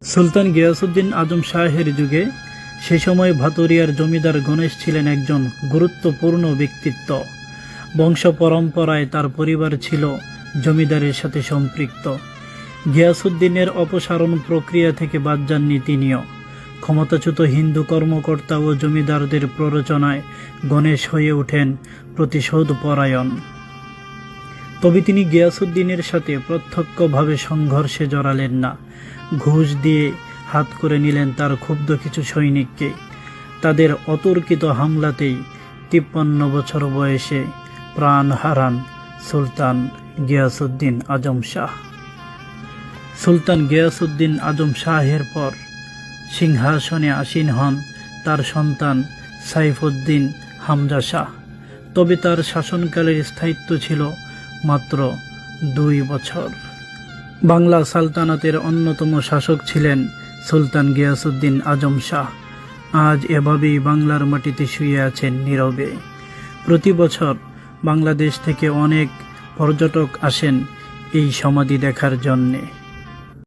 সুলতান গিয়াসউদ্দিন আজম শাহের যুগে সে সময় ভাতুরিয়ার জমিদার গণেশ ছিলেন একজন গুরুত্বপূর্ণ ব্যক্তিত্ব। বংশ পরম্পরায় তার পরিবার ছিল জমিদারের সাথে সম্পৃক্ত। গিয়াসউদ্দিনের অপসারণ প্রক্রিয়া থেকে বাদ যাননি তিনিও। ক্ষমতাচ্যুত হিন্দু কর্মকর্তা ও জমিদারদের প্ররোচনায় গণেশ হয়ে ওঠেন প্রতিশোধ পরায়ণ। তবে তিনি গিয়াসউদ্দিনের সাথে প্রত্যক্ষভাবে সংঘর্ষে জড়ালেন না। ঘুষ দিয়ে হাত করে নিলেন তার ক্ষুব্ধ কিছু সৈনিককে। তাদের অতর্কিত হামলাতেই 53 বছর বয়সে প্রাণ হারান সুলতান গিয়াসউদ্দিন আজম শাহ। সুলতান গিয়াসউদ্দিন আজম শাহের পর সিংহাসনে আসীন হন তার সন্তান সাইফুদ্দিন হামজা শাহ। তবে তার শাসনকালের স্থায়িত্ব ছিল মাত্র 2 বছর। বাংলা সালতানাতের অন্যতম শাসক ছিলেন সুলতান গিয়াসউদ্দিন আজম শাহ। আজ এভাবেই বাংলার মাটিতে শুয়ে আছেন নীরবে। প্রতি বছর বাংলাদেশ থেকে অনেক পর্যটক আসেন এই সমাধি দেখার জন্যে।